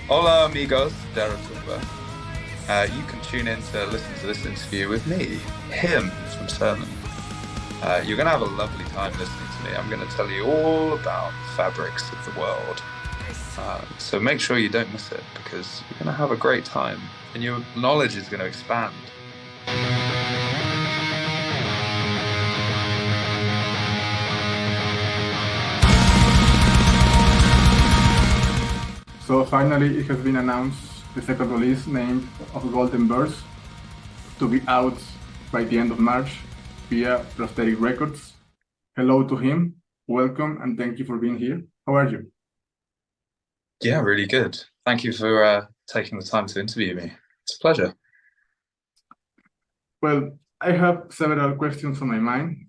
Hola, amigos de Retumba. You can tune in to listen to this interview with me, him from Sermon. You're going to have a lovely time listening to me. I'm going to tell you all about the fabrics of the world. So make sure you don't miss it because you're going to have a great time and your knowledge is going to expand. So finally, it has been announced the second release named of Golden Birds to be out by the end of March via Prosthetic Records. Hello to him, welcome, and thank you for being here. How are you? Yeah, really good. Thank you for taking the time to interview me. It's a pleasure. Well, I have several questions on my mind,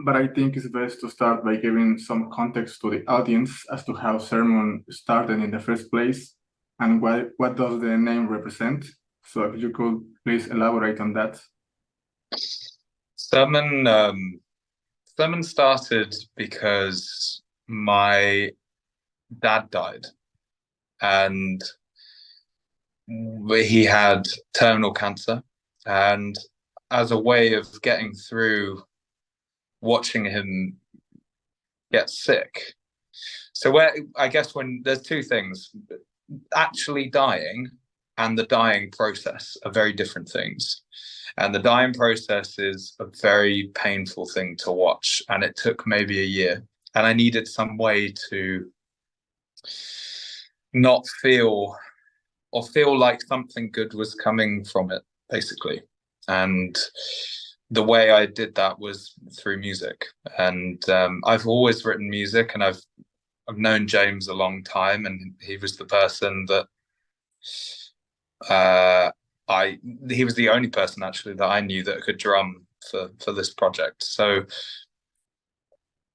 but I think it's best to start by giving some context to the audience as to how Sermon started in the first place and what does the name represent. So if you could please elaborate on that. Sermon, Sermon started because my dad died and he had terminal cancer. And as a way of getting through watching him get sick, so where I guess when there's two things, actually dying and the dying process are very different things. And the dying process is a very painful thing to watch. And it took maybe a year. And I needed some way to not feel or feel like something good was coming from it, basically. And the way I did that was through music. And I've always written music, and I've known James a long time, and he was the person that he was the only person actually that I knew that could drum for this project. So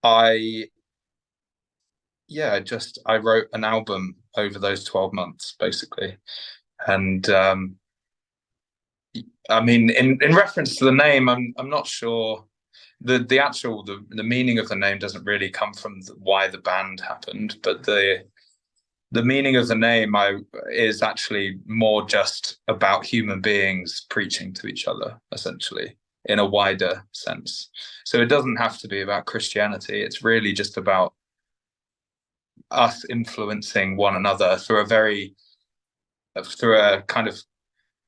I I wrote an album over those 12 months basically. And I mean, in reference to the name, I'm not sure the meaning of the name doesn't really come from why the band happened, but the meaning of the name is actually more just about human beings preaching to each other, essentially, in a wider sense. So it doesn't have to be about Christianity. It's really just about us influencing one another through a kind of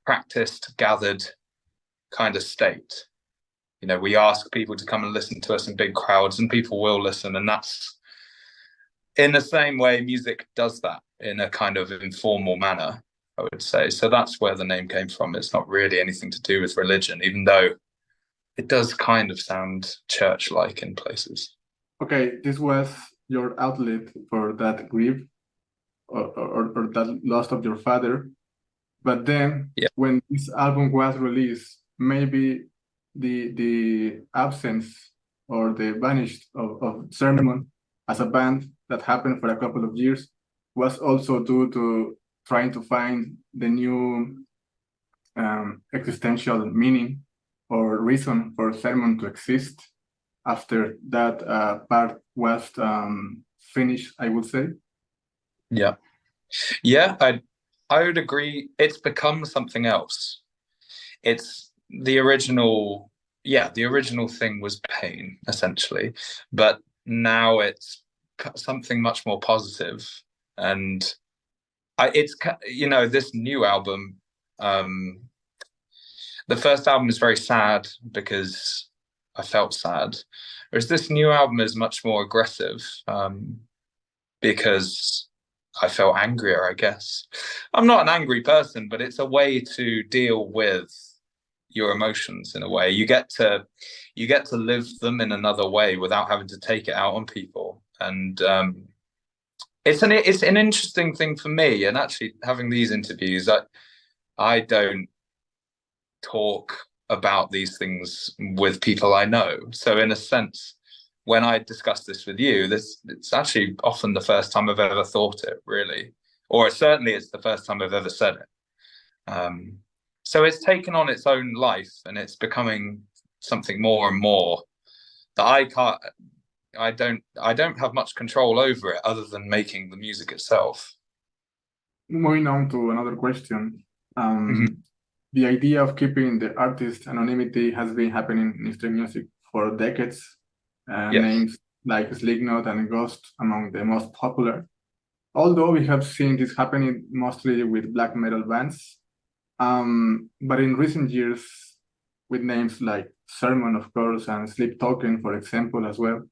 practiced, gathered kind of state. You know, we ask people to come and listen to us in big crowds, and people will listen, and that's in the same way music does that in a kind of informal manner, I would say. So that's where the name came from. It's not really anything to do with religion, even though it does kind of sound church-like in places. Okay, this was your outlet for that grief or that loss of your father. But then Yeah. when this album was released, maybe the absence or the vanish of Sermon as a band that happened for a couple of years was also due to trying to find the new existential meaning or reason for Sermon to exist after that part was finished, I would say. Yeah. Yeah, I would agree. It's become something else. It's the original, yeah, the original thing was pain, essentially, but now it's something much more positive. And it's, you know, this new album, the first album is very sad because I felt sad, whereas this new album is much more aggressive, because I felt angrier, I guess. I'm not an angry person, but it's a way to deal with your emotions in a way. You get to live them in another way without having to take it out on people. And it's an interesting thing for me. And actually having these interviews, I don't talk about these things with people I know. So in a sense, when I discuss this with you, it's actually often the first time I've ever thought it, really, or certainly it's the first time I've ever said it. So it's taken on its own life, and it's becoming something more and more that I don't have much control over it, other than making the music itself. moving on to another question. Mhm. The idea of keeping the artist anonymity has been happening in Eastern music for decades. Yes. Names like Slipknot and Ghost among the most popular. Although we have seen this happening mostly with black metal bands, but in recent years, with names like Sermon, of course, and Sleep Token, for example, as well,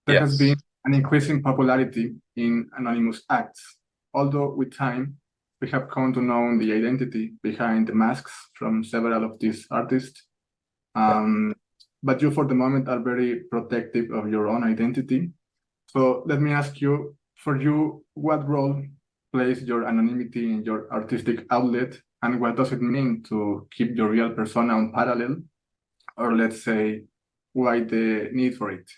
there has Yes. been an increasing popularity in anonymous acts. Although with time, we have come to know the identity behind the masks from several of these artists. Yeah. But you, for the moment, are very protective of your own identity. So let me ask you, for you, what role plays your anonymity in your artistic outlet, and what does it mean to keep your real persona on parallel, or let's say, why the need for it?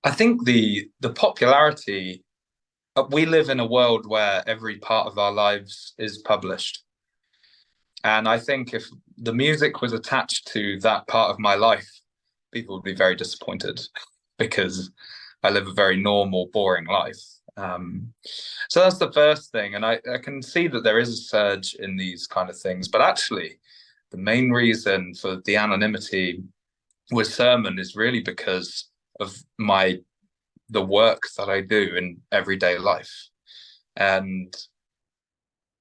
I think the popularity, we live in a world where every part of our lives is published. And I think if the music was attached to that part of my life, people would be very disappointed because I live a very normal, boring life. So that's the first thing. And I can see that there is a surge in these kind of things. But actually, the main reason for the anonymity with Sermon is really because of the work that I do in everyday life. And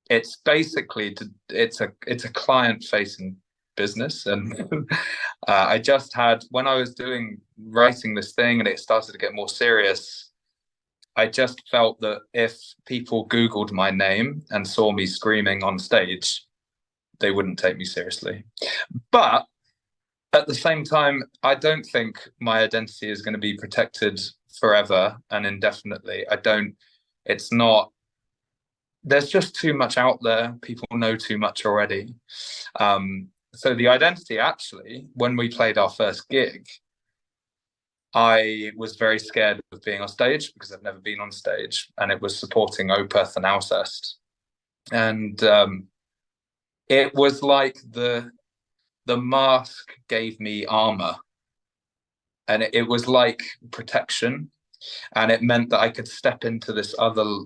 it's basically it's a client facing business. And I just had, when I was writing this thing and it started to get more serious, I just felt that if people Googled my name and saw me screaming on stage, they wouldn't take me seriously. But at the same time, I don't think my identity is going to be protected forever and indefinitely. I don't, it's not, there's just too much out there. People know too much already. So the identity, actually, when we played our first gig, I was very scared of being on stage because I've never been on stage, and it was supporting Opeth and Alcest. And it was like the mask gave me armor, and it was like protection, and it meant that I could step into this other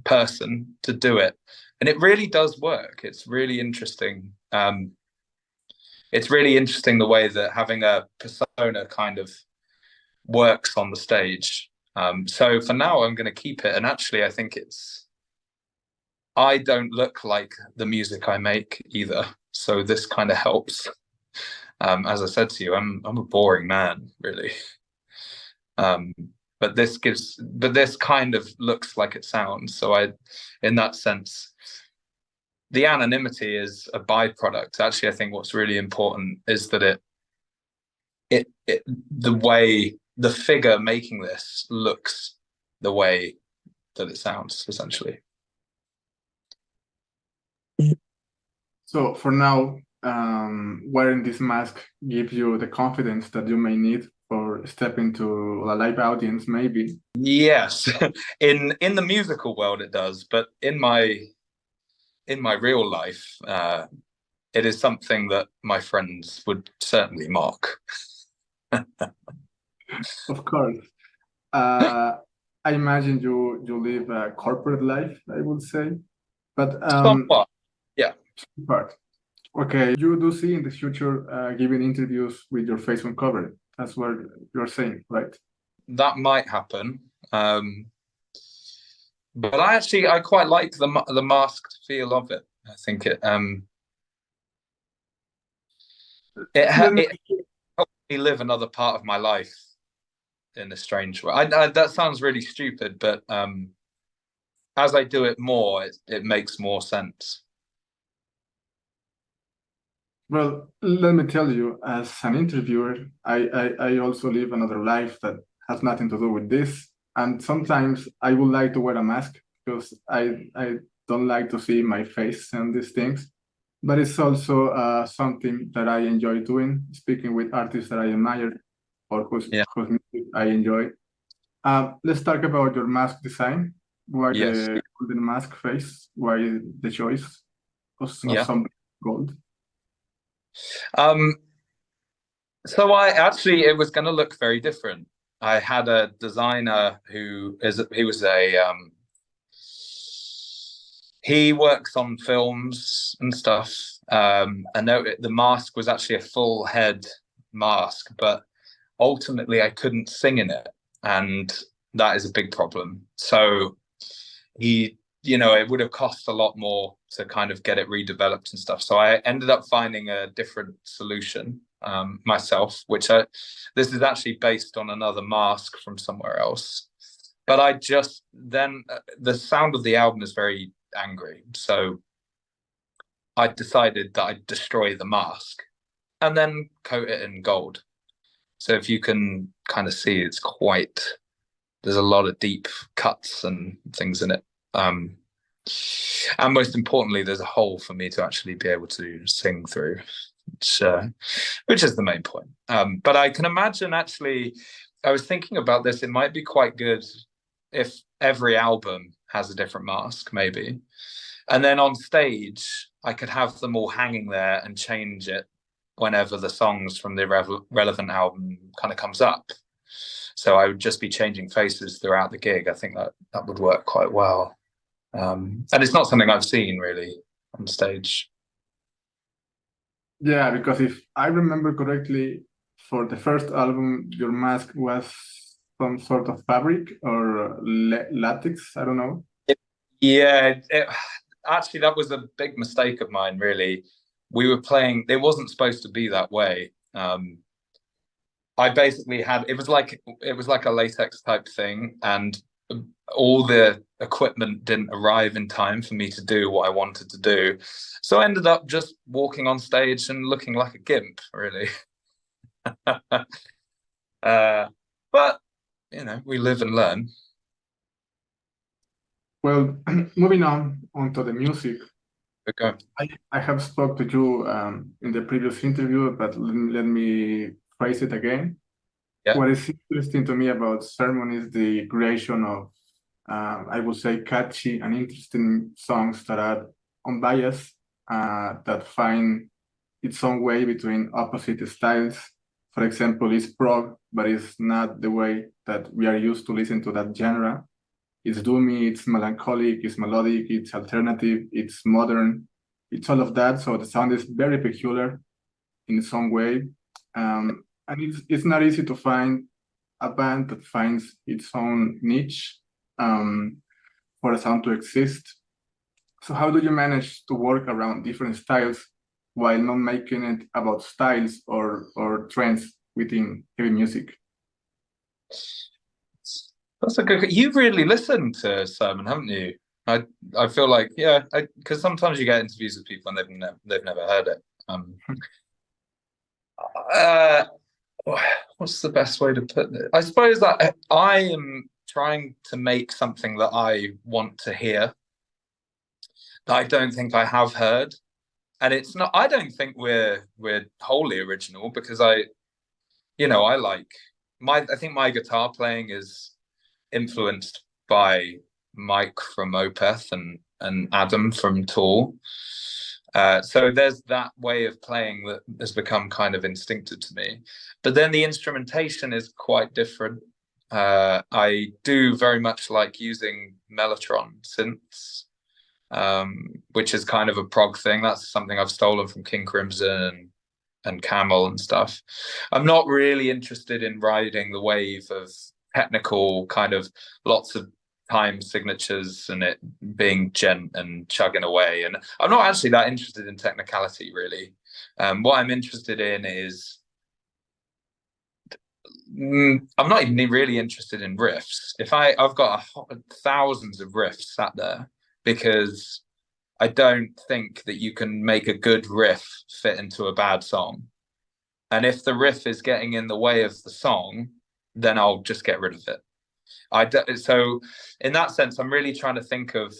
person to do it, and it really does work. It's really interesting. It's really interesting the way that having a persona kind of works on the stage. So for now, I'm going to keep it, and actually, I think I don't look like the music I make either, so this kind of helps. As I said to you, I'm a boring man, really. Um, but this kind of looks like it sounds. So in that sense, the anonymity is a byproduct. Actually, I think what's really important is that the way the figure making this looks the way that it sounds, essentially. So for now, wearing this mask gives you the confidence that you may need for stepping to a live audience, maybe. Yes, in the musical world it does, but in my real life, it is something that my friends would certainly mock. Of course. Uh, I imagine you live a corporate life, I would say. But Somewhat, yeah. part. Okay, you do see in the future giving interviews with your face on cover. That's what you're saying, right? That might happen. But I quite like the masked feel of it. I think Let me, it helped me live another part of my life in a strange way. That sounds really stupid, but as I do it more, it makes more sense. well, let me tell you, as an interviewer, I also live another life that has nothing to do with this. And sometimes I would like to wear a mask because I don't like to see my face and these things. But it's also something that I enjoy doing, speaking with artists that I admire or Yeah. whose music I enjoy. Let's talk about your mask design. Why Yes. the golden mask face? Why the choice of Yeah. some gold? Um, so it was going to look very different. I had a designer who was a he works on films and stuff. I know the mask was actually a full head mask, but ultimately I couldn't sing in it, and that is a big problem. So he, it would have cost a lot more to kind of get it redeveloped and stuff. So I ended up finding a different solution myself, this is actually based on another mask from somewhere else. But I just then the sound of the album is very angry, so I decided that I'd destroy the mask and then coat it in gold. So if you can kind of see, there's a lot of deep cuts and things in it. And most importantly, there's a hole for me to actually be able to sing through, which is the main point. But I can imagine, actually, I was thinking about this, it might be quite good if every album has a different mask, maybe. And then on stage, I could have them all hanging there and change it whenever the songs from the relevant album kind of comes up. So I would just be changing faces throughout the gig. I think that would work quite well. And it's not something I've seen really on stage. Yeah, because if I remember correctly, for the first album, your mask was some sort of fabric or latex. I don't know. Yeah, actually, that was a big mistake of mine, really. We were playing, it wasn't supposed to be that way. I basically it was like a latex type thing, and all the equipment didn't arrive in time for me to do what I wanted to do. So I ended up just walking on stage and looking like a gimp, really. But we live and learn. Well, moving on onto the music. Okay. I have spoke to you in the previous interview, but let me phrase it again. Yeah. What is interesting to me about Sermon is the creation of, I would say, catchy and interesting songs that are unbiased, that find its own way between opposite styles. For example, it's prog, but it's not the way that we are used to listen to that genre. It's doomy, it's melancholic, it's melodic, it's alternative, it's modern, it's all of that. So the sound is very peculiar in some way. And it's not easy to find a band that finds its own niche for a sound to exist. So how do you manage to work around different styles while not making it about styles or trends within heavy music? That's a good. You've really listened to Sermon, haven't you? I feel like, yeah, because sometimes you get interviews with people and they've never heard it. What's the best way to put it? I suppose that I am trying to make something that I want to hear, that I don't think I have heard, and it's not. I don't think we're wholly original, because I like I think my guitar playing is influenced by Mike from Opeth and Adam from Tool. So there's that way of playing that has become kind of instinctive to me. But then the instrumentation is quite different. I do very much like using Mellotron synths, which is kind of a prog thing. That's something I've stolen from King Crimson and Camel and stuff. I'm not really interested in riding the wave of technical kind of lots of time signatures and it being gent and chugging away. And I'm not actually that interested in technicality, really. What I'm interested in is I'm not even really interested in riffs. I've got thousands of riffs sat there, because I don't think that you can make a good riff fit into a bad song. And if the riff is getting in the way of the song, then I'll just get rid of it. So in that sense, I'm really trying to think of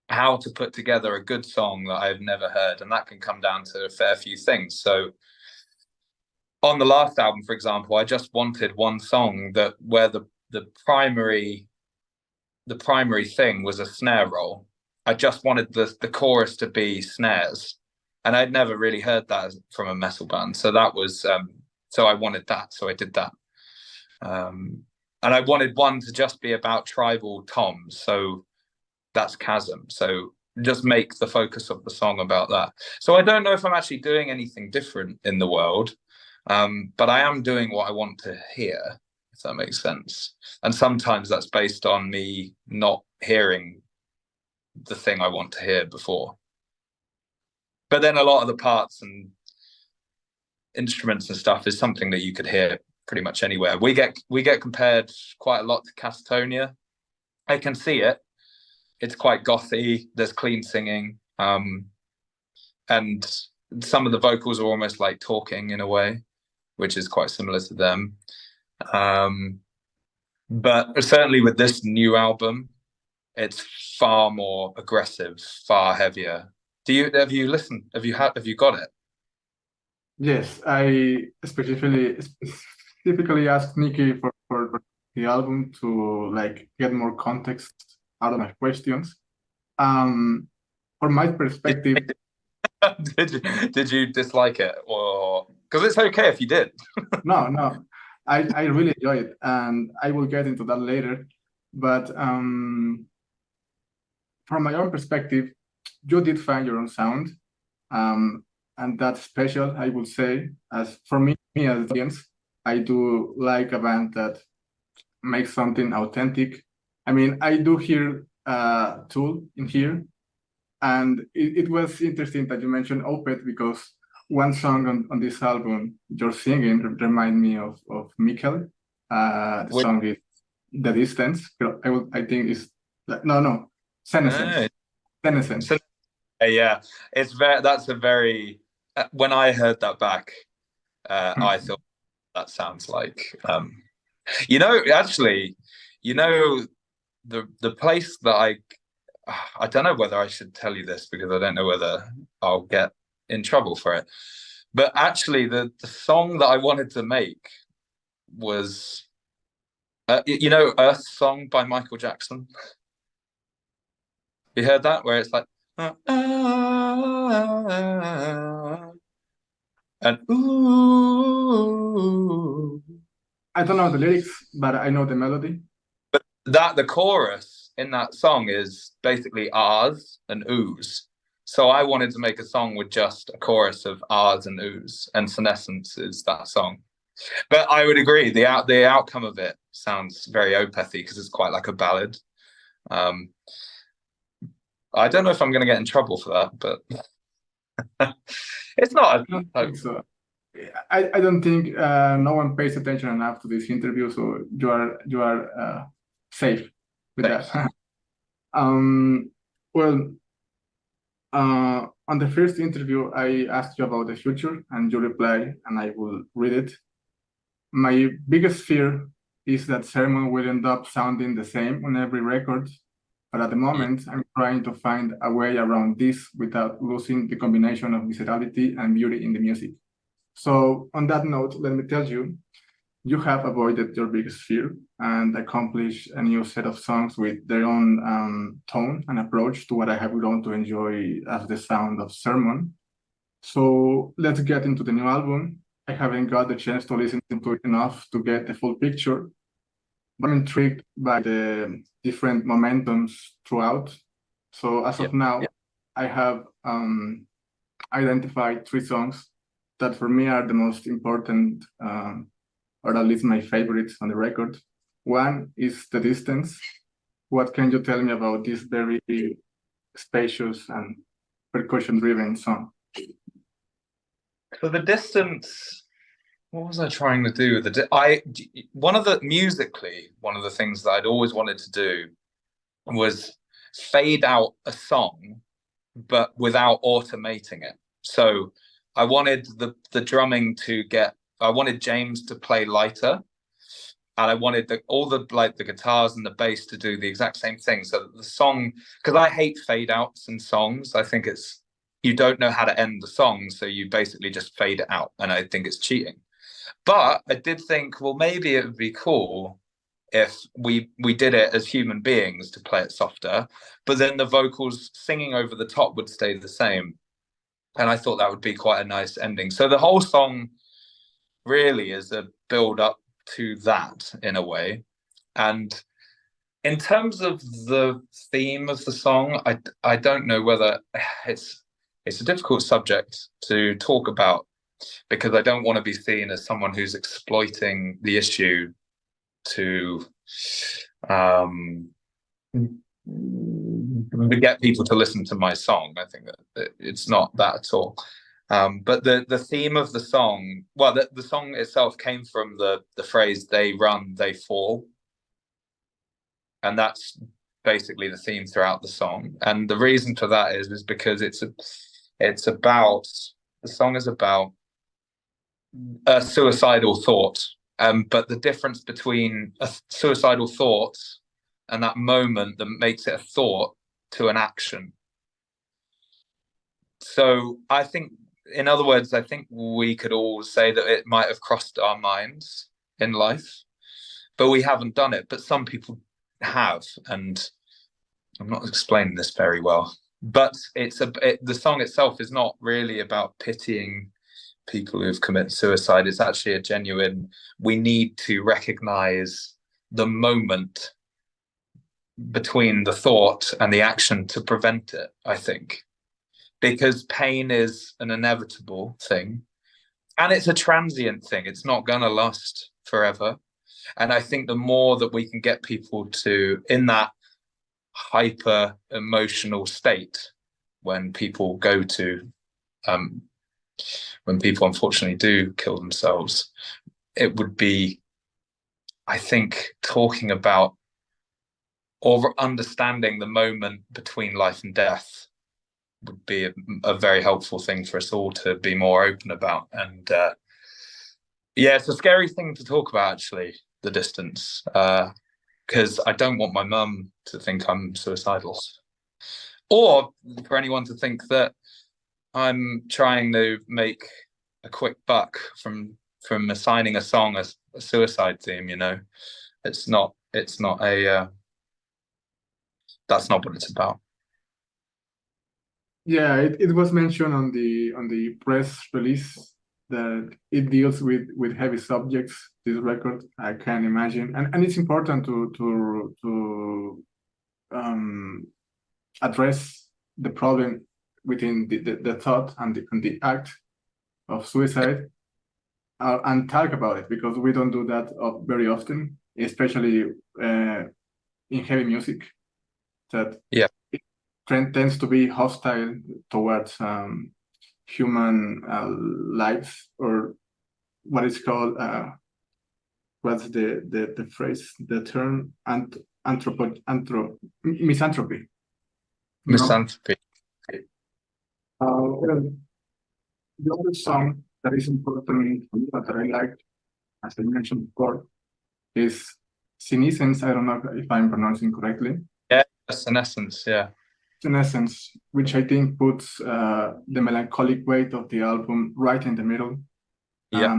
how to put together a good song that I've never heard. And that can come down to a fair few things. So on the last album, for example, I just wanted one song where the primary thing was a snare roll. I just wanted the chorus to be snares, and I'd never really heard that from a metal band. So that was so I wanted that, so I did that. And I wanted one to just be about tribal toms. So that's chasm. So just make the focus of the song about that. So I don't know if I'm actually doing anything different in the world, but I am doing what I want to hear, if that makes sense. And sometimes that's based on me not hearing the thing I want to hear before. But then a lot of the parts and instruments and stuff is something that you could hear pretty much anywhere. We get compared quite a lot to Catatonia. I can see it. It's quite gothy. There's clean singing, and some of the vocals are almost like talking in a way, which is quite similar to them. But certainly with this new album, it's far more aggressive, far heavier. Have you listened? Have you got it? Yes, I specifically asked Nikki for the album to like get more context out of my questions. From my perspective, did you dislike it, or because it's okay if you did? no, I really enjoy it, and I will get into that later. But from my own perspective, you did find your own sound, and that's special, I would say. As for me as an audience, I do like a band that makes something authentic. I mean, I do hear Tool in here, and it was interesting that you mentioned Opeth, because one song on this album you're singing remind me of Mikkel. The song is The Distance. I think it's no Senescence. Senescence. Yeah, that's a very when I heard that back, I thought that sounds like actually, the place that I don't know whether I should tell you this because I don't know whether I'll get in trouble for it. But actually, the song that I wanted to make was, Earth Song by Michael Jackson. You heard that? Where it's like, and ooh. I don't know the lyrics, but I know the melody. But the chorus in that song is basically ahs and oohs. So I wanted to make a song with just a chorus of ahs and oohs, and Senescence is that song. But I would agree, the outcome of it sounds very Opethy because it's quite like a ballad. I don't know if I'm going to get in trouble for that, but it's not. I don't think so. I don't think no one pays attention enough to this interview, so you are safe with that. Well, on the first interview, I asked you about the future, and you replied, and I will read it. My biggest fear is that Sermon will end up sounding the same on every record, but at the moment, I'm trying to find a way around this without losing the combination of viscerality and beauty in the music. So on that note, let me tell you, you have avoided your biggest fear and accomplished a new set of songs with their own tone and approach to what I have grown to enjoy as the sound of Sermon. So let's get into the new album. I haven't got the chance to listen to it enough to get the full picture, but I'm intrigued by the different momentums throughout. So as of now, I have identified 3 songs that for me are the most important, or at least my favorites on the record. One is The Distance. What can you tell me about this very spacious and percussion-driven song? For The Distance, what was I trying to do? Musically, one of the things that I'd always wanted to do was fade out a song, but without automating it. So I wanted the drumming I wanted James to play lighter, and I wanted all the guitars and the bass to do the exact same thing. So the song, because I hate fade outs in songs, I think you don't know how to end the song, so you basically just fade it out, and I think it's cheating. But I did think, well, maybe it would be cool if we did it as human beings to play it softer, but then the vocals singing over the top would stay the same. And I thought that would be quite a nice ending. So the whole song really is a build up to that in a way. And In terms of the theme of the song, I don't know whether it's a difficult subject to talk about because I don't want to be seen as someone who's exploiting the issue to um, get people to listen to my song. I think that it's not that at all. But the theme of the song, well, the song itself came from the phrase "they run, they fall," and that's basically the theme throughout the song. And the reason for that is because it's about the song is about a suicidal thought. But the difference between a suicidal thought and that moment that makes it a thought to an action. So I think, in other words, I think we could all say that it might have crossed our minds in life, but we haven't done it. But some people have, and I'm not explaining this very well. But the song itself is not really about pitying people who've committed suicide. It's actually a genuine, we need to recognize the moment between the thought and the action to prevent it, I think, because pain is an inevitable thing and it's a transient thing. It's not going to last forever. And I think the more that we can get people to, in that hyper emotional state, when people when people unfortunately do kill themselves, it would be, I think, talking about or understanding the moment between life and death would be a very helpful thing for us all to be more open about. And yeah, it's a scary thing to talk about, actually, the distance, because I don't want my mum to think I'm suicidal, or for anyone to think that I'm trying to make a quick buck from assigning a song as a suicide theme. You know, it's not a that's not what it's about. Yeah, it was mentioned on the press release that it deals with heavy subjects. This record, I can imagine, and it's important to address the problem within the thought and the act of suicide, and talk about it, because we don't do that very often, especially in heavy music. That Yeah, it tends to be hostile towards human lives, or what is called what's the phrase, the term, misanthropy. You know? misanthropy. Well, the other song that is important to me, that I like, as I mentioned before, is Senescence. I don't know if I'm pronouncing correctly. Yeah, senescence. Yeah, Senescence, which I think puts the melancholic weight of the album right in the middle, yeah.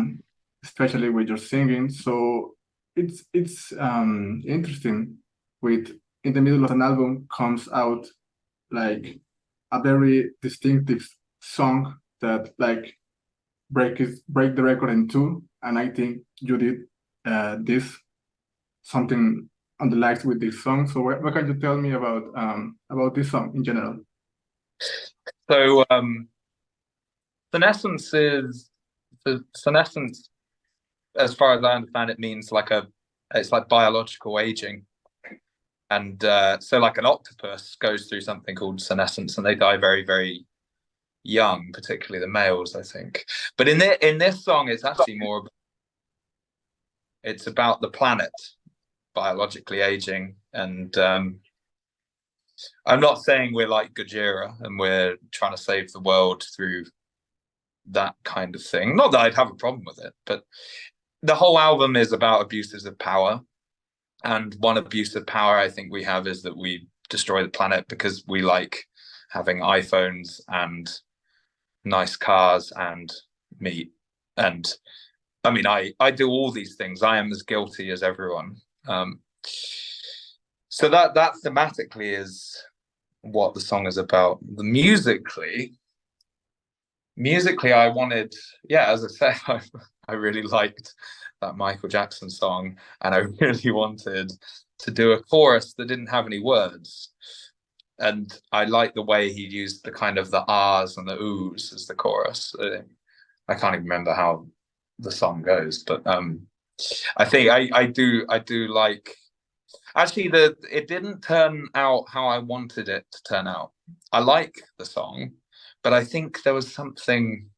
especially with your singing. So it's interesting. With in the middle of an album comes out like a very distinctive song that like break the record in two, and I think you did this something on the likes with this song. So what can you tell me about this song in general? So senescence is senescence, as far as I understand it, means it's like biological aging. And so like an octopus goes through something called senescence and they die very, very young, particularly the males, I think. But in this song, it's actually more, it's about the planet biologically aging. And I'm not saying we're like Gojira and we're trying to save the world through that kind of thing. Not that I'd have a problem with it, but the whole album is about abuses of power. And one abuse of power I think we have is that we destroy the planet because we like having iPhones and nice cars and meat. And I mean, I do all these things. I am as guilty as everyone. So that thematically is what the song is about. The musically, I wanted, yeah, as I said, I really liked that Michael Jackson song, and I really wanted to do a chorus that didn't have any words. And I like the way he used the kind of the R's and the oohs as the chorus. I can't even remember how the song goes, but I think I do like. Actually, it didn't turn out how I wanted it to turn out. I like the song, but I think there's something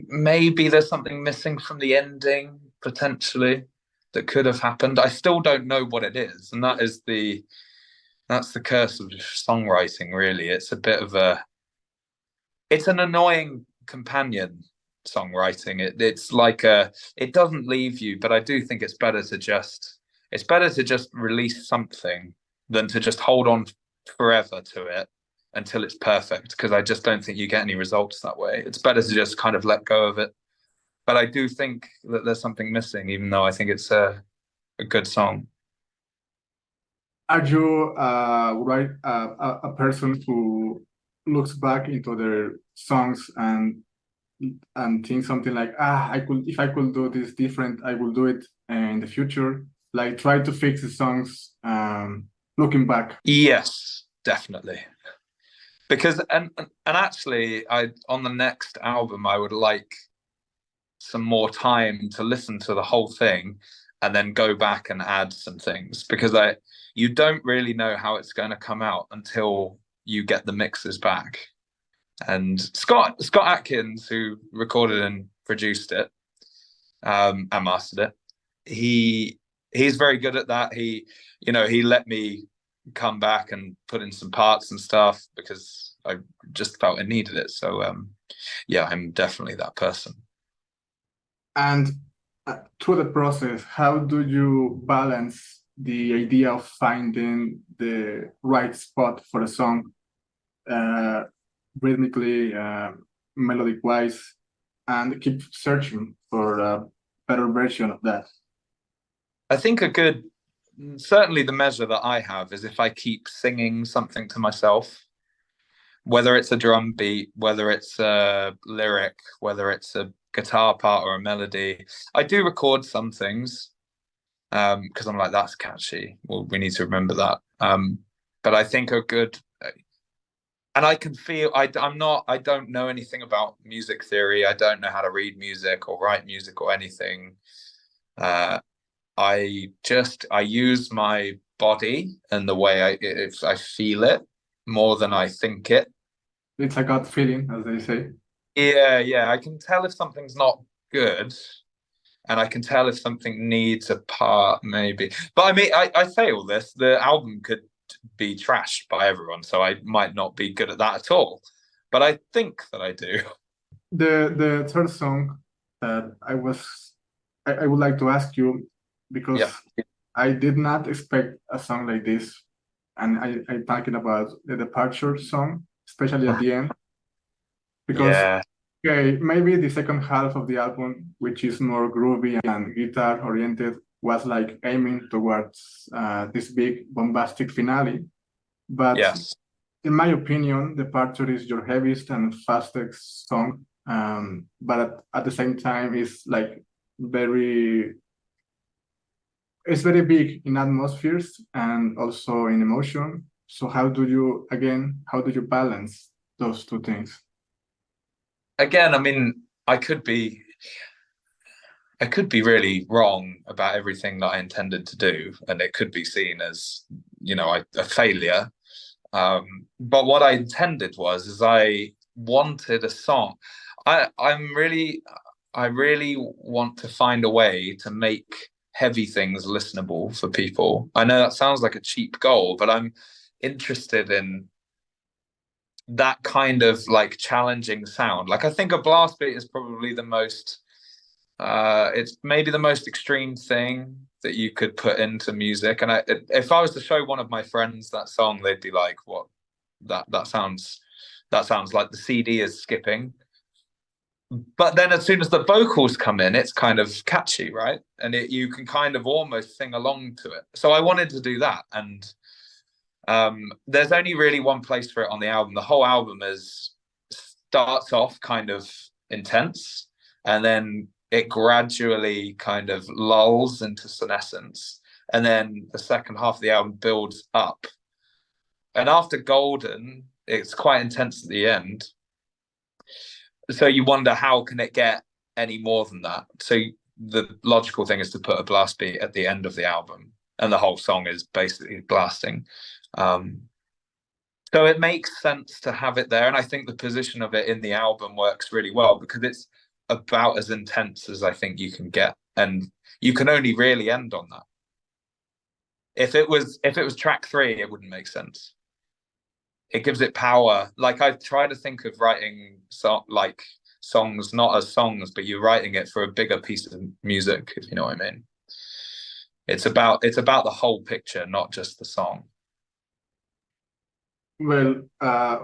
maybe there's something missing from the ending potentially that could have happened. I still don't know what it is, and that's the curse of songwriting, really. It's a bit of it's an annoying companion, songwriting. It's like it doesn't leave you, but I do think it's better to just release something than to just hold on forever to it until it's perfect, because I just don't think you get any results that way. It's better to just kind of let go of it. But I do think that there's something missing, even though I think it's a good song. Are you a person who looks back into their songs and think something like, if I could do this different, I will do it in the future? Like try to fix the songs, looking back. Yes, definitely. Because and actually, on the next album, I would like some more time to listen to the whole thing and then go back and add some things, because you don't really know how it's going to come out until you get the mixes back. And Scott Atkins, who recorded and produced it, and mastered it, he's very good at that. He let me come back and put in some parts and stuff because I just felt I needed it. So yeah, I'm definitely that person. And through the process, how do you balance the idea of finding the right spot for a song, rhythmically, melodic wise, and keep searching for a better version of that? I think certainly the measure that I have is if I keep singing something to myself, whether it's a drum beat, whether it's a lyric, whether it's a guitar part or a melody. I do record some things because I'm like, that's catchy. Well, we need to remember that. But I think and I can feel I don't know anything about music theory. I don't know how to read music or write music or anything. I use my body and the way I feel it more than I think it. It's a gut feeling, as they say. Yeah. I can tell if something's not good, and I can tell if something needs a part, maybe. But I mean, I say all this, the album could be trashed by everyone, so I might not be good at that at all. But I think that I do. The third song that I would like to ask you, because Yeah. I did not expect a song like this, and I'm talking about the Departure song, especially at the end, because Yeah. okay, maybe the second half of the album, which is more groovy and guitar oriented, was like aiming towards this big bombastic finale. But Yes. in my opinion, Departure is your heaviest and fastest song, but at the same time, very it's very big in atmospheres and also in emotion. So how do you balance those two things? Again, I mean, I could be really wrong about everything that I intended to do, and it could be seen as, a failure. But what I intended is I wanted a song. I really want to find a way to make heavy things listenable for people. I know that sounds like a cheap goal, but I'm interested in that kind of like challenging sound. Like I think a blast beat is probably it's maybe the most extreme thing that you could put into music. And if I was to show one of my friends that song, they'd be like, "What? That sounds like the CD is skipping." But then as soon as the vocals come in, it's kind of catchy, right? And you can kind of almost sing along to it. So I wanted to do that, and there's only really one place for it on the album. The whole album starts off kind of intense, and then it gradually kind of lulls into senescence. and then the second half of the album builds up. And after Golden, it's quite intense at the end. So you wonder, how can it get any more than that? So the logical thing is to put a blast beat at the end of the album, and the whole song is basically blasting. So it makes sense to have it there, and I think the position of it in the album works really well because it's about as intense as I think you can get, and you can only really end on that. If it was track 3, it wouldn't make sense. It gives it power. Like, I try to think of writing songs not as songs, but you're writing it for a bigger piece of music, if you know what I mean. It's about the whole picture, not just the song. Well,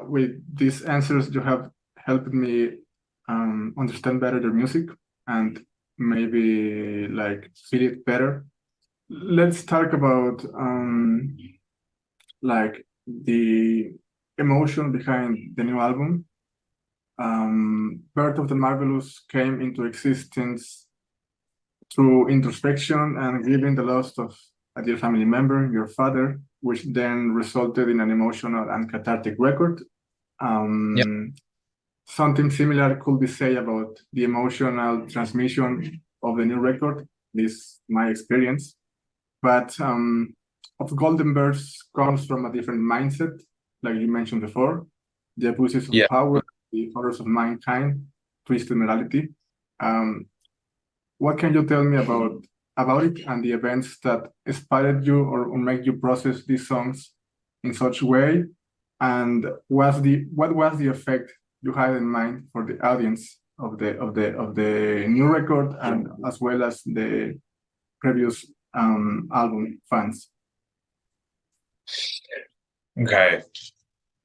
with these answers, you have helped me understand better your music and maybe like feel it better. Let's talk about like the emotion behind the new album. Birth of the Marvellous came into existence through introspection and grieving the loss of a dear family member, your father, which then resulted in an emotional and cathartic record. Something similar could be said about the emotional transmission of the new record. This is my experience. But of Golden Birds comes from a different mindset, like you mentioned before, the abuses of power, the horrors of mankind, twisted morality. What can you tell me about it and the events that inspired you or make you process these songs in such a way? And what was the effect you had in mind for the audience of the new record and as well as the previous album fans? Okay.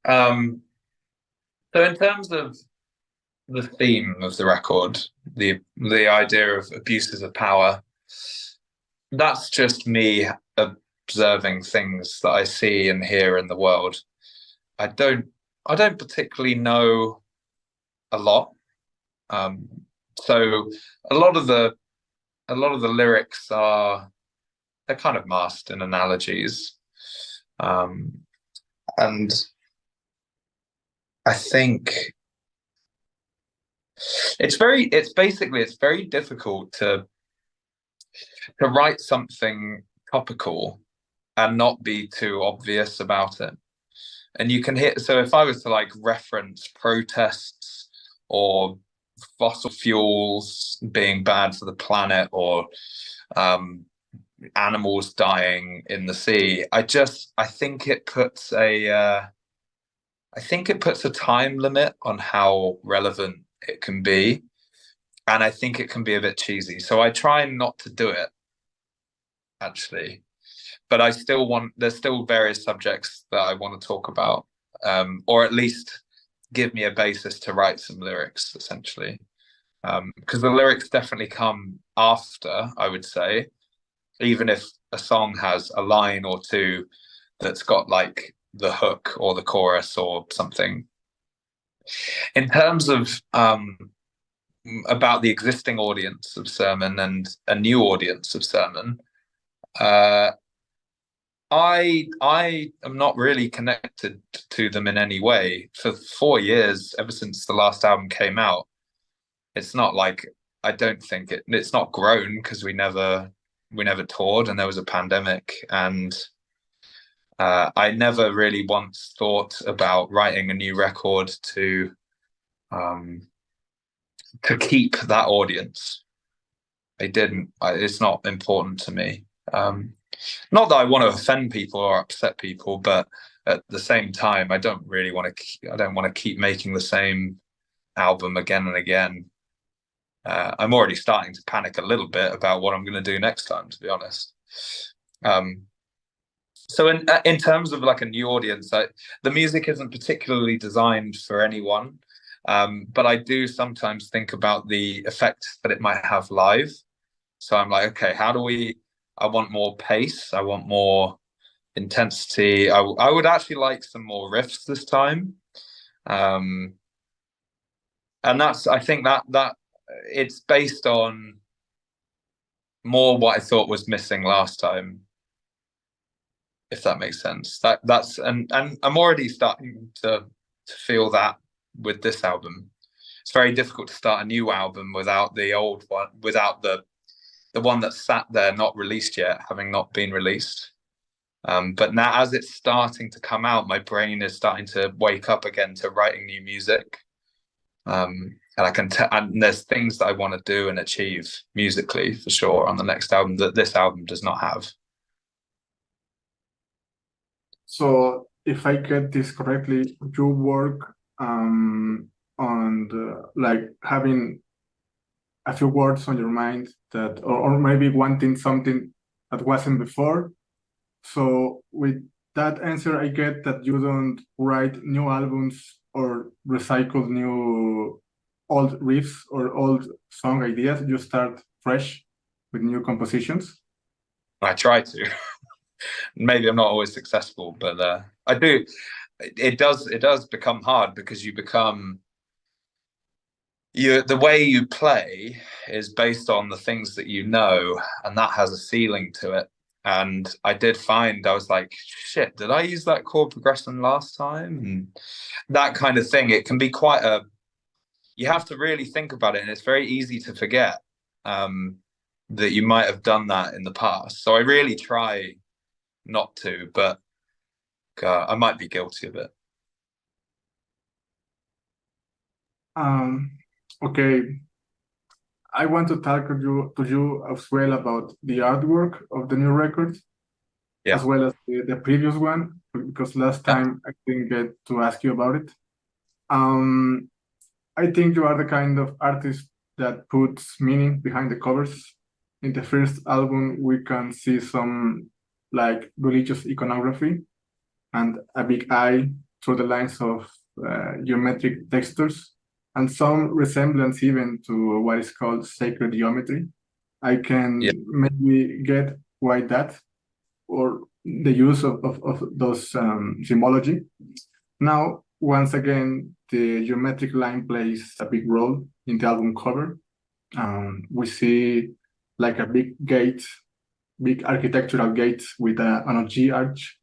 So in terms of the theme of the record, the idea of abuses of power, that's just me observing things that I see and hear in the world. I don't particularly know a lot. So a lot of the lyrics they're kind of masked in analogies. And I think it's very difficult to write something topical and not be too obvious about it. And you can hear, so if I was to like reference protests or fossil fuels being bad for the planet or animals dying in the sea, I think it puts a time limit on how relevant it can be, and I think it can be a bit cheesy. So I try not to do it, actually. But there's still various subjects that I want to talk about, or at least give me a basis to write some lyrics, essentially. Because the lyrics definitely come after, I would say, even if a song has a line or two that's got like the hook or the chorus or something. In terms of about the existing audience of Sermon and a new audience of Sermon, I am not really connected to them in any way. For 4 years, ever since the last album came out, it's not like, I don't think it's not grown because we never toured and there was a pandemic, and I never really once thought about writing a new record to keep that audience. It's not important to me. Not that I want to offend people or upset people, but at the same time, I don't want to keep making the same album again and again. I'm already starting to panic a little bit about what I'm going to do next time, to be honest. So in terms of like a new audience, the music isn't particularly designed for anyone, but I do sometimes think about the effect that it might have live. So I'm like, okay, I want more pace. I want more intensity. I would actually like some more riffs this time. And I think that it's based on more what I thought was missing last time. if that makes sense. That's and I'm already starting to feel that with this album. It's very difficult to start a new album without the old one, without the one that sat there not released yet, having not been released. But now, as it's starting to come out, my brain is starting to wake up again to writing new music. And I can and there's things that I want to do and achieve musically for sure on the next album that this album does not have. So if I get this correctly, you work on like having a few words on your mind that, or maybe wanting something that wasn't before. So with that answer, I get that you don't write new albums or recycle new old riffs or old song ideas. You start fresh with new compositions. I try to. Maybe I'm not always successful, but I do. It does become hard because the way you play is based on the things that you know, and that has a ceiling to it. And I did find I was like, shit, did I use that chord progression last time? And that kind of thing. It can be quite you have to really think about it, and it's very easy to forget that you might have done that in the past. So I really try not to, but I might be guilty of it. Okay, I want to talk to you as well about the artwork of the new record, as well as the previous one, because last time I didn't get to ask you about it. I think you are the kind of artist that puts meaning behind the covers. In the first album, we can see some like religious iconography and a big eye through the lines of geometric textures, and some resemblance even to what is called sacred geometry. I can maybe get why that, or the use of those symbology. Now, once again, the geometric line plays a big role in the album cover. We see like a big gate, big architectural gate with an OG arch,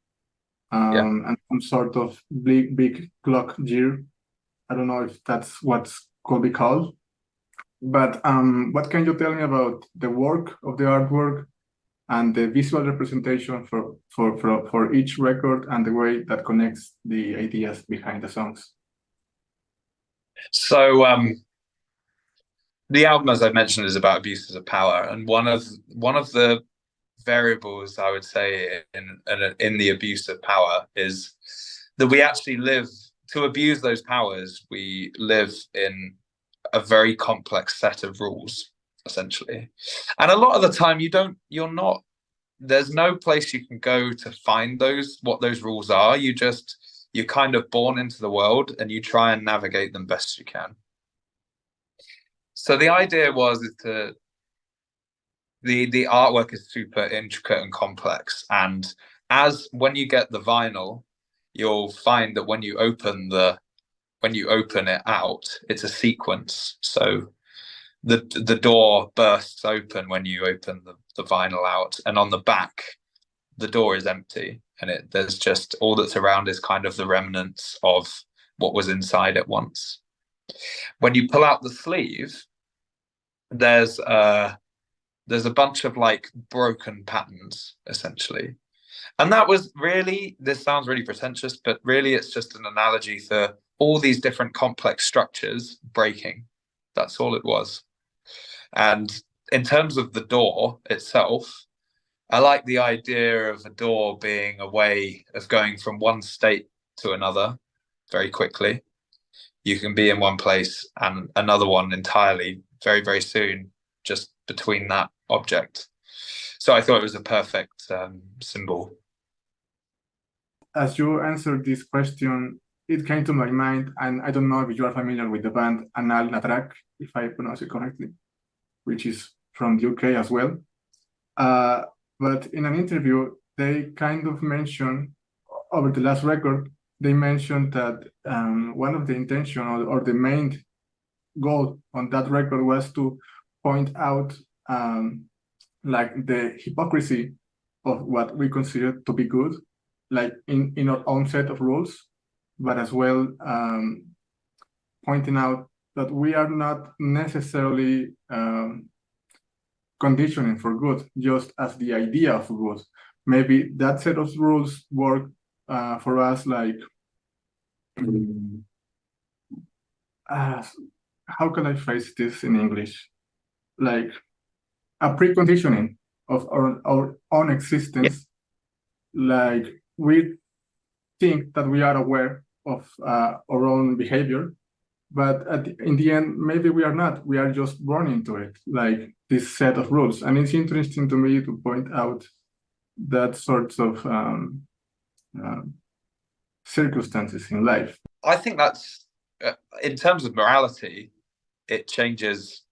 and some sort of big clock gear. I don't know if that's what could be called, but what can you tell me about the work of the artwork and the visual representation for each record and the way that connects the ideas behind the songs? So the album, as I mentioned, is about abuses of power, and one of the variables I would say in the abuse of power is that we actually live to abuse those powers. We live in a very complex set of rules, essentially, and a lot of the time there's no place you can go to find what those rules are. You're kind of born into the world and you try and navigate them best you can. So the idea the artwork is super intricate and complex, and when you get the vinyl, you'll find that when you open it out, it's a sequence. So the door bursts open when you open the vinyl out, and on the back the door is empty, and there's just all that's around is kind of the remnants of what was inside it once. When you pull out the sleeve, there's a bunch of like broken patterns, essentially. And this sounds really pretentious, but really it's just an analogy for all these different complex structures breaking. That's all it was. And in terms of the door itself, I like the idea of a door being a way of going from one state to another very quickly. You can be in one place and another one entirely very, very soon, just between that object. So I thought it was a perfect symbol. As you answered this question, it came to my mind, and I don't know if you are familiar with the band Anal, if I pronounce it correctly, which is from the UK as well. But in an interview, they kind of mentioned, over the last record, they mentioned that one of the intention or the main goal on that record was to point out like the hypocrisy of what we consider to be good like in our own set of rules, but as well pointing out that we are not necessarily conditioning for good, just as the idea of good. Maybe that set of rules work for us like, how can I phrase this in English? Like a preconditioning of our own existence. Like we think that we are aware of our own behavior, but in the end, maybe we are not. We are just born into it, like this set of rules. And it's interesting to me to point out that sorts of circumstances in life. I think that's, in terms of morality, it changes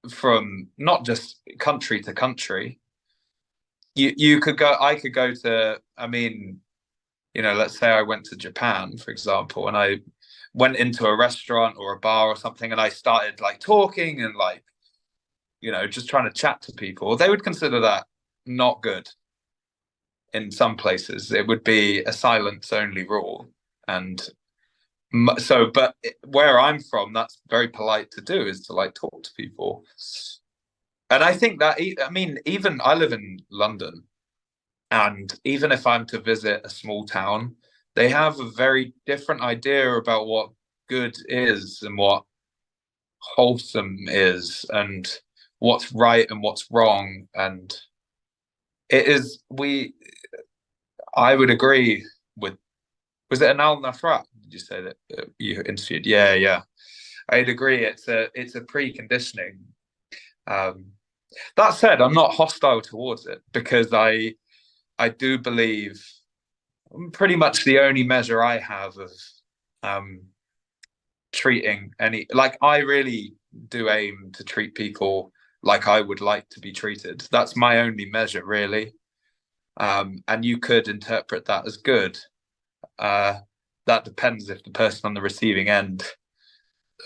from not just country to country. I could go to, I mean, let's say I went to Japan, for example, and I went into a restaurant or a bar or something, and I started like talking and like, just trying to chat to people. They would consider that not good. In some places, it would be a silence only rule. And so, but where I'm from, that's very polite to do, is to like talk to people. And I think that, I mean, even I live in London, and even if I'm to visit a small town, they have a very different idea about what good is and what wholesome is and what's right and what's wrong. And I would agree with, was it Anal Nafrat? Did you say that you interviewed? Yeah. I'd agree. It's a preconditioning. That said, I'm not hostile towards it, because I do believe pretty much the only measure I have of treating I really do aim to treat people like I would like to be treated. That's my only measure, really. And you could interpret that as good. That depends if the person on the receiving end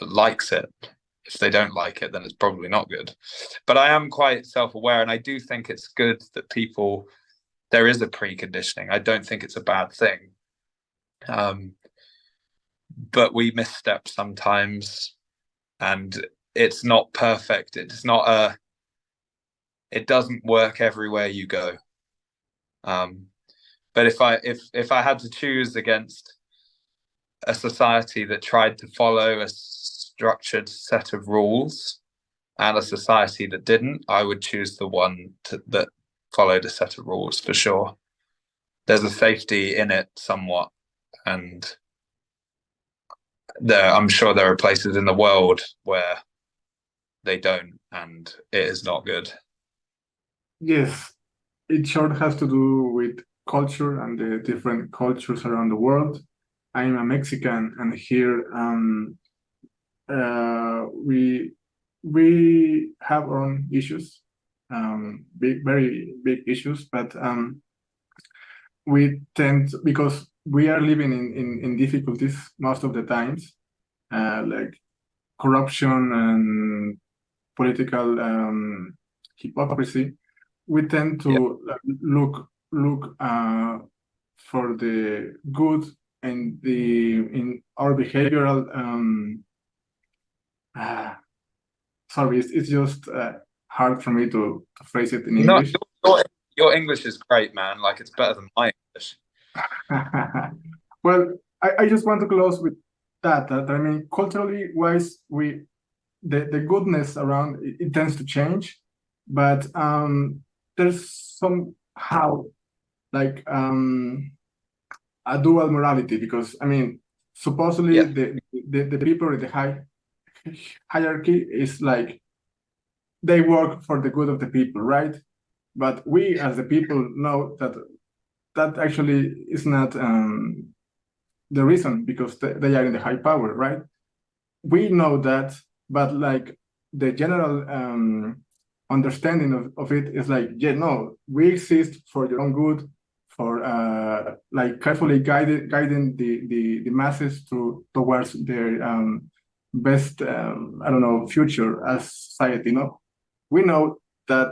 likes it. If they don't like it, then it's probably not good. But I am quite self-aware, and I do think it's good that there is a preconditioning. I don't think it's a bad thing. But we misstep sometimes, and it's not perfect. It doesn't work everywhere you go. But if I had to choose against a society that tried to follow a structured set of rules and a society that didn't, I would choose the one that followed a set of rules, for sure. There's a safety in it somewhat, and I'm sure there are places in the world where they don't, and it is not good. Yes, it sure has to do with culture and the different cultures around the world. I'm a Mexican, and here we have our own issues, very big issues, but we tend, because we are living in difficulties most of the times, like corruption and political hypocrisy. We tend to look for the good and in our behavioral. Sorry, it's just hard for me to phrase it in English. Your English is great, man. Like, it's better than my English. Well, I just want to close with that I mean, culturally wise, the goodness around it tends to change, but there's somehow like a dual morality, because I mean, supposedly the people in the hierarchy is like they work for the good of the people, right? But we as the people know that actually is not the reason, because they are in the high power, right? We know that, but like the general understanding of it is like, yeah, no, we exist for your own good, for like carefully guiding the masses towards their best I don't know, future as society. We know that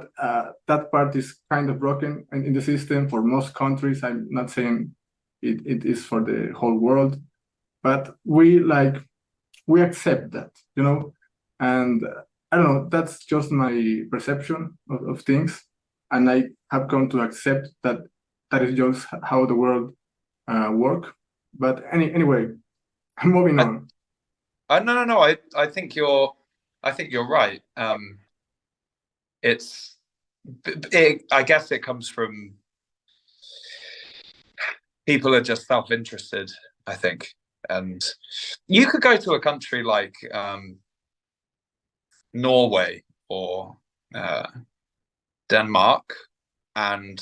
that part is kind of broken in the system for most countries. I'm not saying it is for the whole world, but we accept that, you know, and I don't know, that's just my perception of things, and I have come to accept that that is just how the world work. But anyway, moving on. No. I think you're right. I guess it comes from people are just self-interested, I think. And you could go to a country like Norway or Denmark, and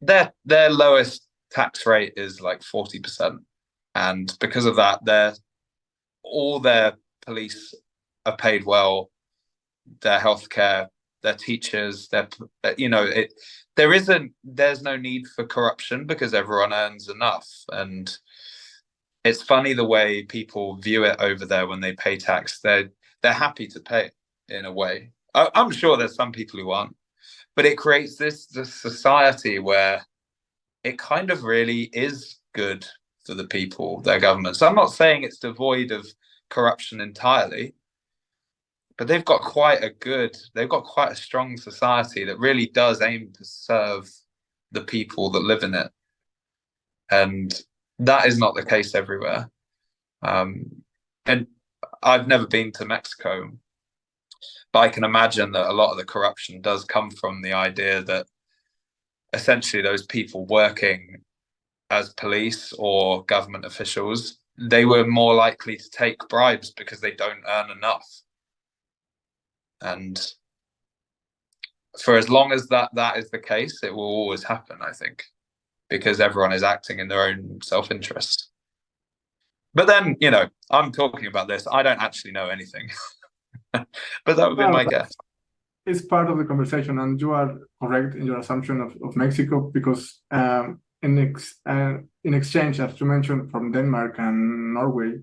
their lowest tax rate is like 40%. And because of that, all their police are paid well, their healthcare, their teachers, there's no need for corruption because everyone earns enough. And it's funny the way people view it over there when they pay tax. They're happy to pay in a way. I'm sure there's some people who aren't, but it creates this society where it kind of really is good for the people, their government. So I'm not saying it's devoid of corruption entirely, but they've got quite a strong society that really does aim to serve the people that live in it. And that is not the case everywhere. And I've never been to Mexico, but I can imagine that a lot of the corruption does come from the idea that essentially those people working as police or government officials, they were more likely to take bribes because they don't earn enough. And for as long as that is the case, it will always happen, I think, because everyone is acting in their own self-interest. But then, I'm talking about this. I don't actually know anything. But that would be my guess. It's part of the conversation, and you are correct in your assumption of Mexico, because in exchange, as you mentioned, from Denmark and Norway,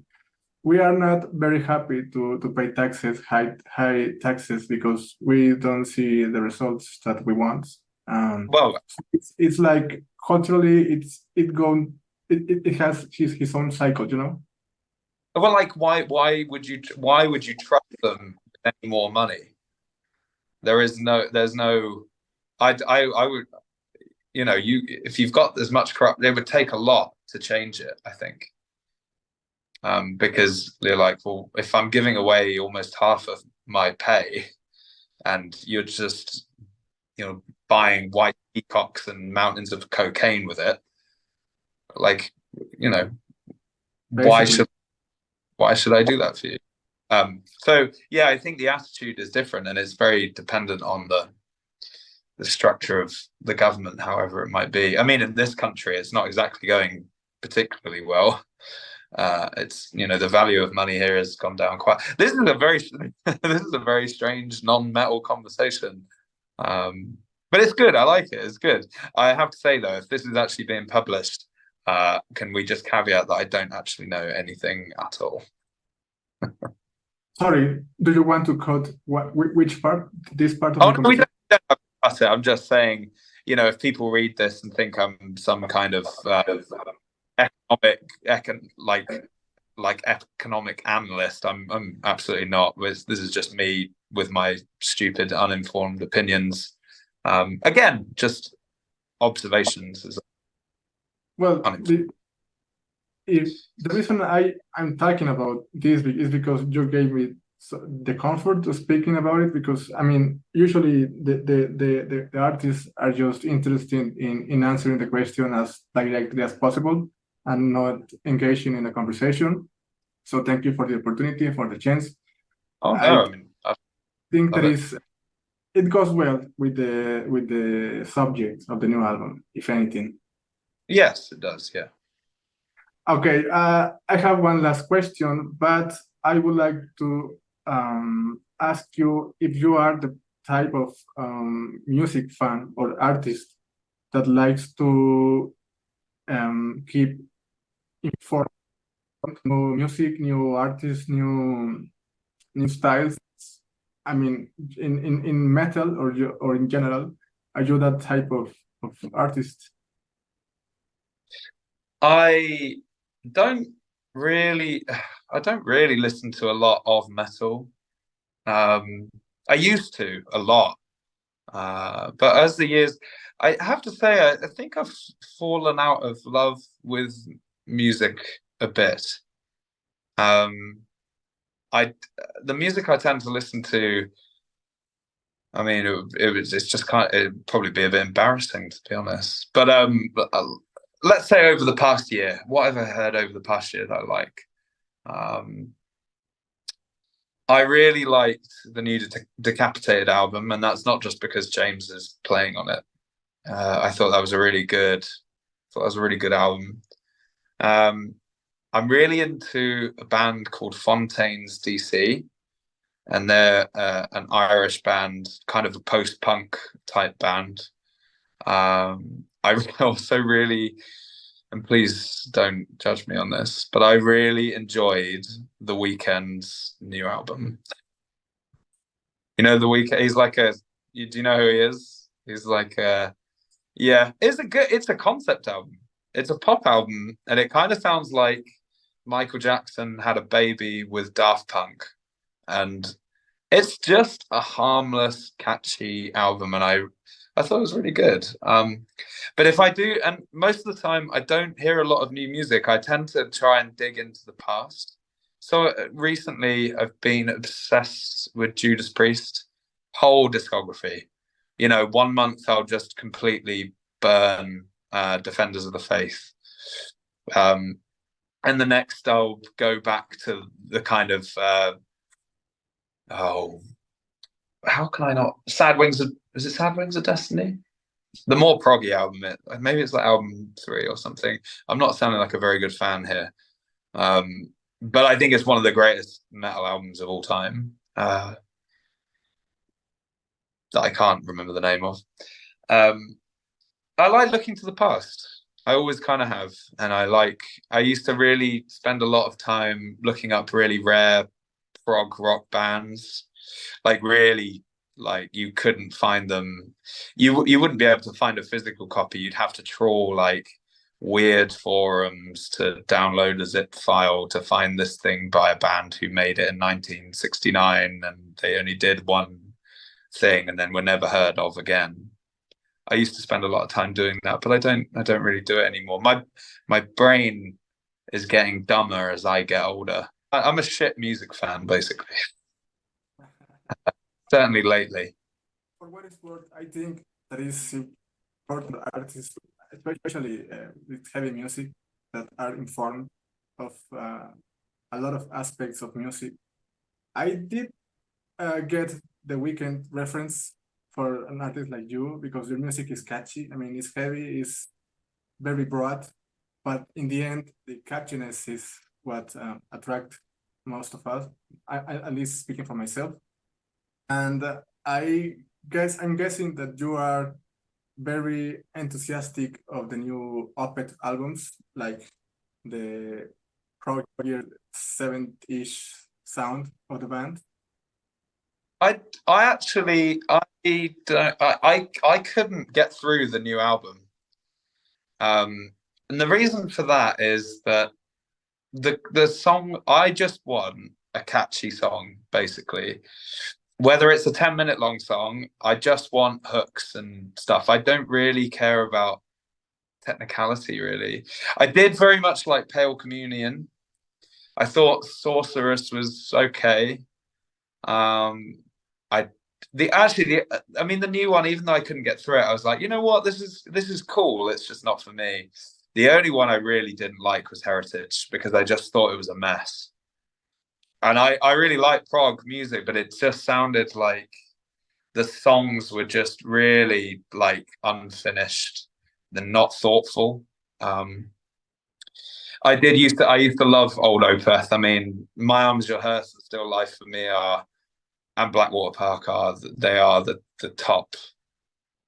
we are not very happy to pay taxes, high taxes, because we don't see the results that we want. Well, it's like culturally, it has his own cycle, you know. Well, like why would you trust them with any more money? There's no. I would, if you've got as much corrupt, it would take a lot to change it, I think. Because they're like, well, if I'm giving away almost half of my pay, and you're just, buying white peacocks and mountains of cocaine with it, like, Basically. why should I do that for you? So yeah, I think the attitude is different, and it's very dependent on the structure of the government, however it might be. I mean, in this country, it's not exactly going particularly well. It's the value of money here has gone down quite. This is a very strange non-metal conversation, but it's good. I like it. It's good. I have to say though, if this is actually being published, can we just caveat that I don't actually know anything at all? Sorry, do you want to cut which part? This part of the conversation? We don't have to cut it. I'm just saying, if people read this and think I'm some kind of economic analyst, I'm absolutely not. This is just me with my stupid, uninformed opinions. Again, just observations. Well, the reason I'm talking about this is because you gave me the comfort of speaking about it, because I mean, usually the artists are just interested in answering the question as directly as possible and not engaging in a conversation. So thank you for the opportunity and for the chance. Oh no, I think that it goes well with the subject of the new album, if anything. Yes, it does. Yeah. Okay, I have one last question, but I would like to ask you if you are the type of music fan or artist that likes to keep informed new music, new artists, new styles. I mean, in metal or in general, are you that type of artist? I don't really, I don't really listen to a lot of metal. I used to a lot, but as the years, I have to say, I think I've fallen out of love with music a bit. Um, I the music I tend to listen to, I mean, it's just it'd probably be a bit embarrassing to be honest. But let's say over the past year, what have I heard over the past year that I like? Um, I really liked the new Decapitated album, and that's not just because James is playing on it. I thought that was a really good, thought that was a really good album. Um, I'm really into a band called Fontaines DC, and they're an Irish band, kind of a post-punk type band. I also really, and please don't judge me on this, but I really enjoyed The Weeknd's new album. You know, The Weeknd, he's like do you know who he is? He's like yeah, it's a concept album. It's a pop album, and it kind of sounds like Michael Jackson had a baby with Daft Punk. And it's just a harmless, catchy album, and I thought it was really good. But if I do, and most of the time I don't hear a lot of new music, I tend to try and dig into the past. So recently I've been obsessed with Judas Priest whole discography. You know, 1 month I'll just completely burn Defenders of the Faith. Um, and the next I'll go back to the kind of oh, how can I not? Sad Wings of is it Sad Wings of Destiny? The more proggy album, maybe it's like album 3 or something. I'm not sounding like a very good fan here, but I think it's one of the greatest metal albums of all time. That I can't remember the name of. Um, I like looking to the past. I always kind of have, and I used to really spend a lot of time looking up really rare prog rock bands, like really, like you couldn't find them. You wouldn't be able to find a physical copy. You'd have to trawl like weird forums to download a zip file to find this thing by a band who made it in 1969, and they only did one thing and then were never heard of again. I used to spend a lot of time doing that, but I don't really do it anymore. My brain is getting dumber as I get older. I'm a shit music fan, basically. Certainly lately. For what it's worth, I think that is important artists, especially with heavy music, that are informed of a lot of aspects of music. I did get the Weeknd reference for an artist like you because your music is catchy. I mean, it's heavy, it's very broad, but in the end, the catchiness is what attract most of us. At least speaking for myself. And I'm guessing that you are very enthusiastic of the new Opeth albums, like the proggier 7th-ish sound of the band. I actually I couldn't get through the new album. And the reason for that is that the song I just want a catchy song, basically. Whether it's a 10-minute long song, I just want hooks and stuff. I don't really care about technicality, really. I did very much like Pale Communion. I thought Sorceress was okay. Um, I I mean the new one, even though I couldn't get through it, I was like, you know what, this is cool. It's just not for me. The only one I really didn't like was Heritage because I just thought it was a mess. And I really like prog music, but it just sounded like the songs were just really like unfinished. They're not thoughtful. I used to love old Opeth. I mean, My Arms Your Hearse and Still Life for Me are and Blackwater Park are the top.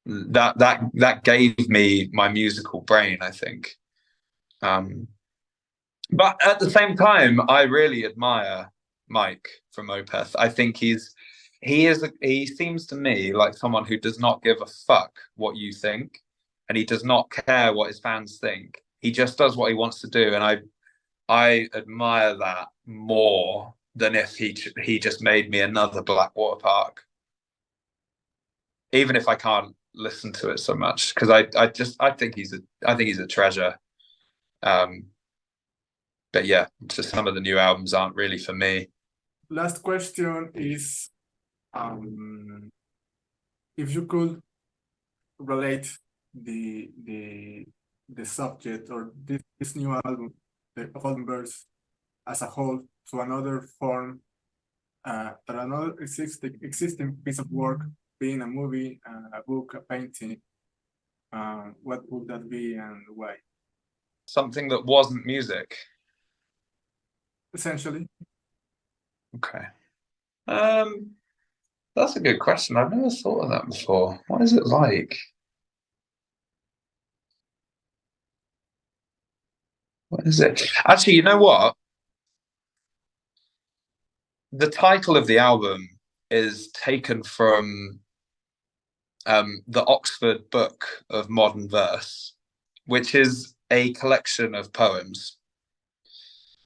That gave me my musical brain, I think. But at the same time, I really admire Mike from Opeth. I think he seems to me like someone who does not give a fuck what you think, and he does not care what his fans think. He just does what he wants to do, and I admire that more than if he just made me another Blackwater Park, even if I can't listen to it so much, because I think he's a treasure. But yeah, just some of the new albums aren't really for me. Last question is, if you could relate the subject or this new album, the Unbiased, as a whole, to another form, that another existing piece of work, being a movie, a book, a painting, what would that be and why? Something that wasn't music. Essentially. Okay. That's a good question. I've never thought of that before. What is it like? What is it? Actually, you know what? The title of the album is taken from the Oxford Book of Modern Verse, which is a collection of poems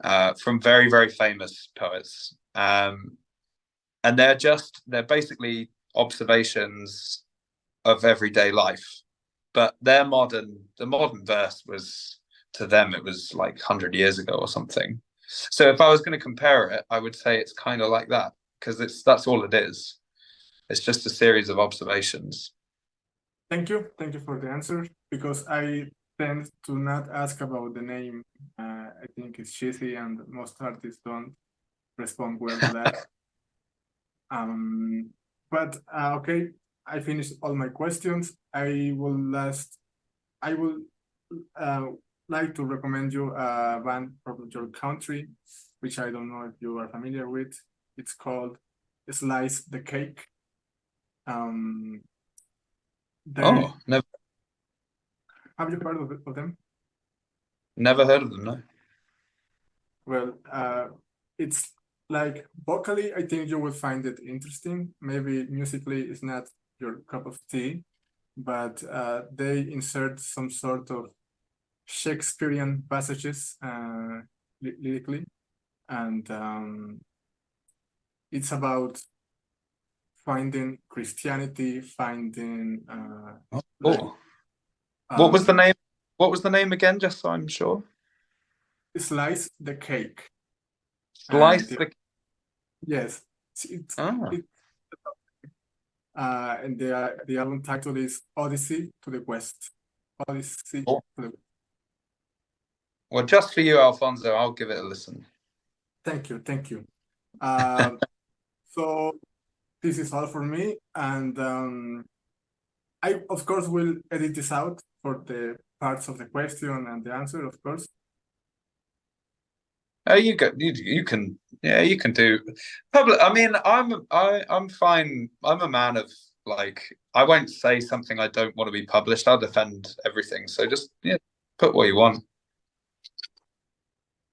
from very, very famous poets. And they're basically observations of everyday life. But the modern verse was, to them, it was like 100 years ago or something. So if I was going to compare it, I would say it's kind of like that, because that's all it is. It's just a series of observations. Thank you for the answer, because I tend to not ask about the name. I think it's cheesy and most artists don't respond well to that. But okay, I finished all my questions. I will like to recommend you a band from your country, which I don't know if you are familiar with. It's called Slice the Cake. Oh, never Have you heard of them? never heard of them, no. Well, it's like vocally, I think you will find it interesting. Maybe musically, it's not your cup of tea, but they insert some sort of Shakespearean passages lyrically, and it's about finding Christianity, finding like Oh. What was the name? What was the name again, just so I'm sure? Slice the Cake. Slice the. Yes, and the album title is Odyssey to the West. Odyssey to the West. Well, just for you, Alfonso, I'll give it a listen. Thank you. So this is all for me, and I of course will edit this out for the parts of the question and the answer, of course. Oh, you can, yeah, you can do public. I mean, I'm fine. I'm a man of, like, I won't say something I don't want to be published. I'll defend everything. So just, yeah, put what you want.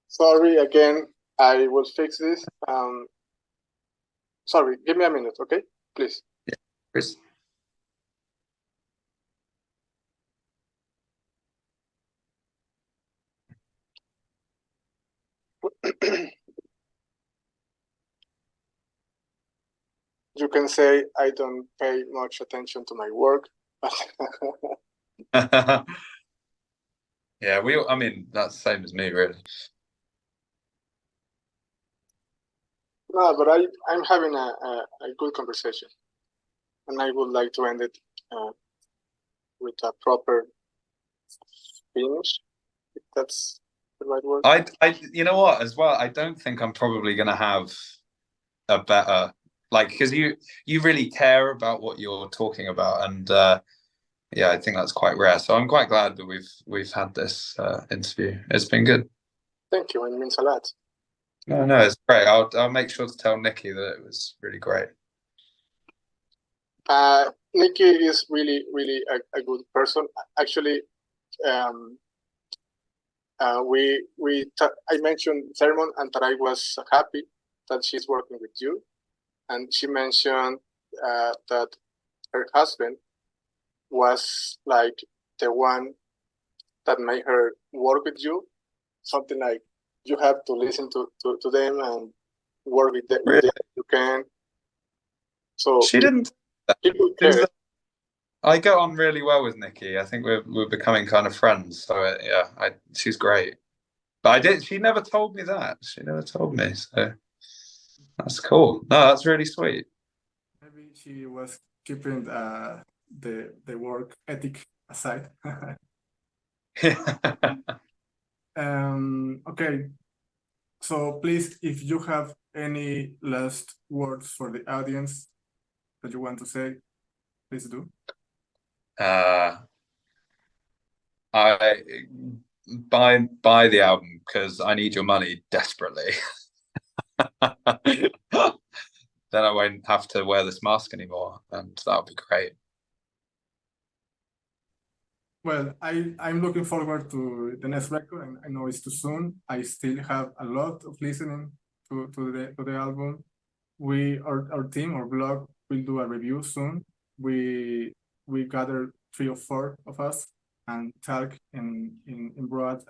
Sorry again, I will fix this. Sorry, give me a minute, okay? Please. Yeah, Chris. You can say I don't pay much attention to my work. Yeah, I mean, that's the same as me, really. No, but I'm having a good conversation, and I would like to end it with a proper finish, if that's the right word. You know what, as well, I don't think I'm probably going to have a better, like, because you really care about what you're talking about, and yeah, I think that's quite rare. So I'm quite glad that we've had this interview. It's been good. Thank you, it means a lot. No, it's great. I'll make sure to tell Nikki that it was really great. Nikki is really a good person. Actually, I mentioned Sermon and that I was happy that she's working with you. and she mentioned that her husband was like the one that made her work with you, something like you have to listen to them and work with them, Really? you can. So She didn't. people care. I get on really well with Nikki. I think we're becoming kind of friends. So yeah, she's great. But I did. She never told me that. She never told me. So that's cool. No, that's really sweet. Maybe she was keeping the work ethic aside. Okay. So please, if you have any last words for the audience that you want to say, please do. I buy the album because I need your money desperately. Then I won't have to wear this mask anymore, and that'll be great. Well, I'm looking forward to the next record, and I know it's too soon. I still have a lot of listening to the album. Our team, our blog, will do a review soon. We gather 3 or 4 of us and talk in broad,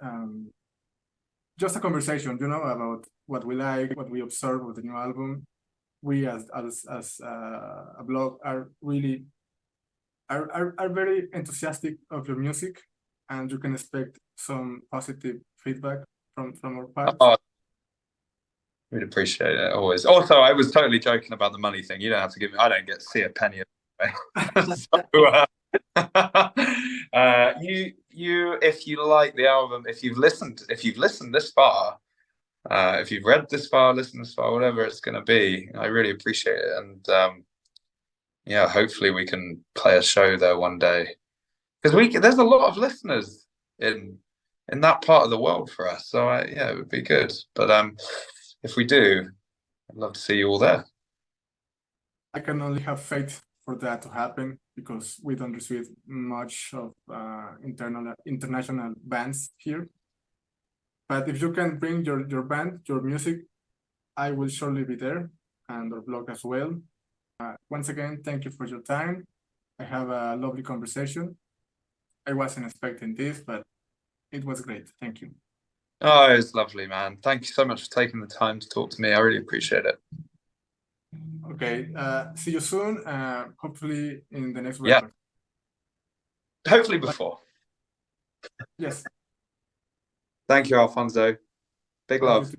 just a conversation, about what we like, what we observe with the new album. We as a blog are really are very enthusiastic of your music, and you can expect some positive feedback from our part. Oh, we'd appreciate it always. Also, I was totally joking about the money thing. You don't have to give me. I don't get to see a penny of it. So, if you like the album, if you've listened this far, if you've read this far, listened this far, whatever it's going to be, I really appreciate it. And yeah, hopefully we can play a show there one day, because there's a lot of listeners in that part of the world for us. So yeah, it would be good. But if we do, I'd love to see you all there. I can only have faith for that to happen, because we don't receive much of international bands here. But if you can bring your band, your music, I will surely be there, and our blog as well. Once again, thank you for your time. I have a lovely conversation. I wasn't expecting this, but it was great. Thank you. Oh, it was lovely, man. Thank you so much for taking the time to talk to me. I really appreciate it. Okay, see you soon. Hopefully in the next Yeah. record. Hopefully before. Yes. Thank you, Alfonso. Big love.